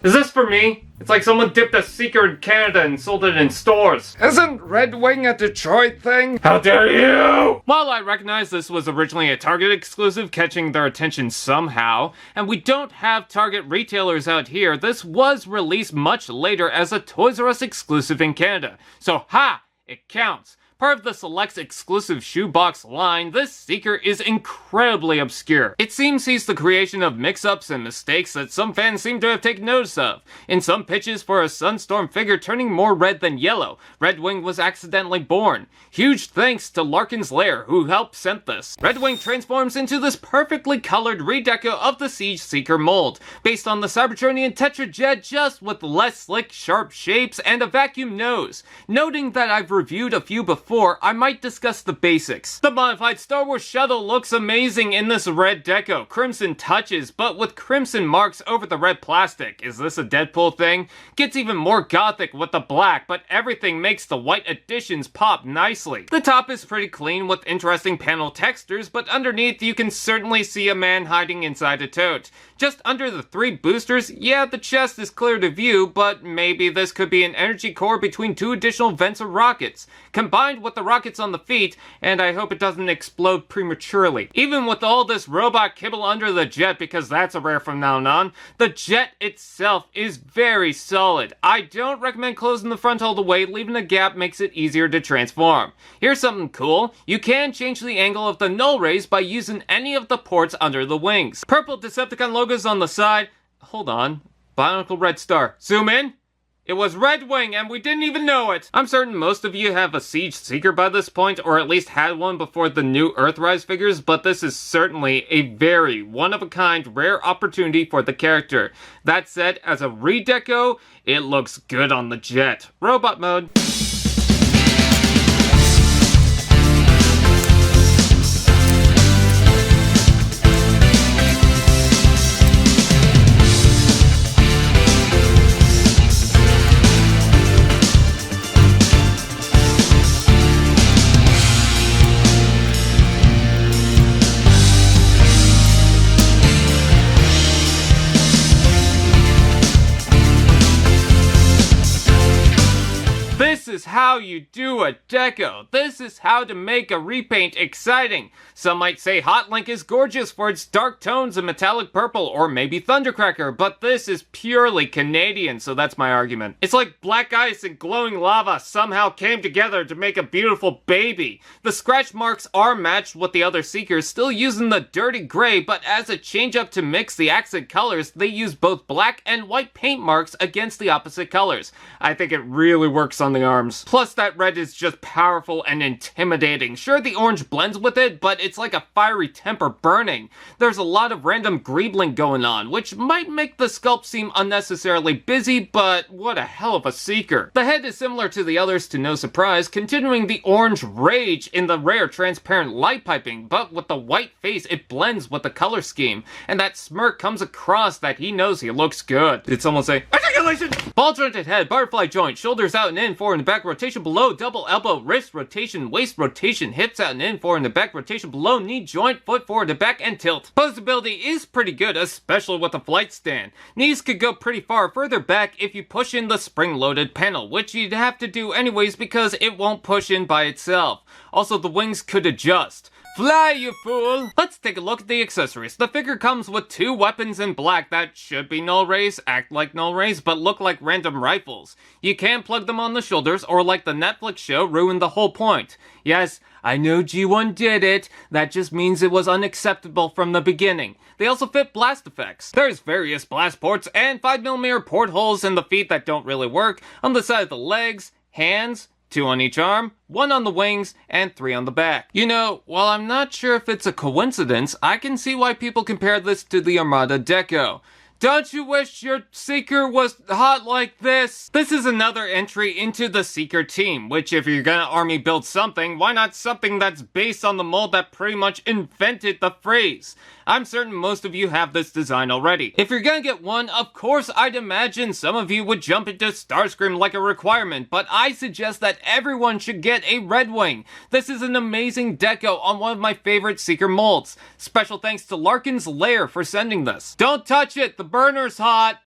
Is this for me? It's like someone dipped a Seeker in Canada and sold it in stores. Isn't Red Wing a Detroit thing? How dare you! While I recognize this was originally a Target exclusive catching their attention somehow, and we don't have Target retailers out here, this was released much later as a Toys R Us exclusive in Canada. So ha! It counts. Part of the Select's exclusive shoebox line, this Seeker is incredibly obscure. It seems he's the creation of mix-ups and mistakes that some fans seem to have taken notice of. In some pitches for a Sunstorm figure turning more red than yellow, Red Wing was accidentally born. Huge thanks to Larkin's Lair, who helped sent this. Red Wing transforms into this perfectly colored redeco of the Siege Seeker mold, based on the Cybertronian Tetrajet, just with less slick, sharp shapes and a vacuum nose. Noting that I've reviewed a few before, I might discuss the basics. The modified Star Wars shuttle looks amazing in this red deco, crimson touches, but with crimson marks over the red plastic. Is this a Deadpool thing? Gets even more gothic with the black, but everything makes the white additions pop nicely. The top is pretty clean with interesting panel textures, but underneath you can certainly see a man hiding inside a tote. Just under the 3 boosters, yeah, the chest is clear to view, but maybe this could be an energy core between 2 additional vents of rockets, combined with the rockets on the feet, and I hope it doesn't explode prematurely. Even with all this robot kibble under the jet, because that's a rare from now on, the jet itself is very solid. I don't recommend closing the front all the way, leaving a gap makes it easier to transform. Here's something cool, you can change the angle of the null rays by using any of the ports under the wings. Purple Decepticon logos on the side. Hold on, Bionicle Red Star. Zoom in. It was Red Wing, and we didn't even know it! I'm certain most of you have a Siege Seeker by this point, or at least had one before the new Earthrise figures, but this is certainly a very one-of-a-kind, rare opportunity for the character. That said, as a redeco, it looks good on the jet. Robot mode. This is how you do a deco. This is how to make a repaint exciting. Some might say Hot Link is gorgeous for its dark tones and metallic purple, or maybe Thundercracker, but this is purely Canadian, so that's my argument. It's like black ice and glowing lava somehow came together to make a beautiful baby. The scratch marks are matched with the other Seekers, still using the dirty gray, but as a change up to mix the accent colors, they use both black and white paint marks against the opposite colors. I think it really works on the arms. Plus that red is just powerful and intimidating. Sure, the orange blends with it, but it's like a fiery temper burning. There's a lot of random greebling going on, which might make the sculpt seem unnecessarily busy, but what a hell of a Seeker. The head is similar to the others to no surprise, continuing the orange rage in the rare transparent light piping, but with the white face it blends with the color scheme, and that smirk comes across that he knows he looks good. Did someone say, Articulation! Ball jointed head, butterfly joint, shoulders out and in, forward and back rotation below, double elbow, wrist rotation, waist rotation, hips out and in, forward and back rotation below, knee joint, foot forward to back, and tilt. Posability is pretty good, especially with a flight stand. Knees could go pretty far further back if you push in the spring-loaded panel, which you'd have to do anyways because it won't push in by itself. Also, the wings could adjust. Fly, you fool! Let's take a look at the accessories. The figure comes with 2 weapons in black that should be null rays, act like null rays, but look like random rifles. You can plug them on the shoulders, or like the Netflix show, ruin the whole point. Yes, I know G1 did it. That just means it was unacceptable from the beginning. They also fit blast effects. There's various blast ports and 5mm portholes in the feet that don't really work, on the side of the legs, hands, 2 on each arm, 1 on the wings, and 3 on the back. You know, while I'm not sure if it's a coincidence, I can see why people compare this to the Armada Deco. Don't you wish your Seeker was hot like this? This is another entry into the Seeker team, which if you're gonna army build something, why not something that's based on the mold that pretty much invented the phrase? I'm certain most of you have this design already. If you're gonna get one, of course I'd imagine some of you would jump into Starscream like a requirement, but I suggest that everyone should get a Red Wing. This is an amazing deco on one of my favorite Seeker molds. Special thanks to Larkin's Lair for sending this. Don't touch it, the burner's hot!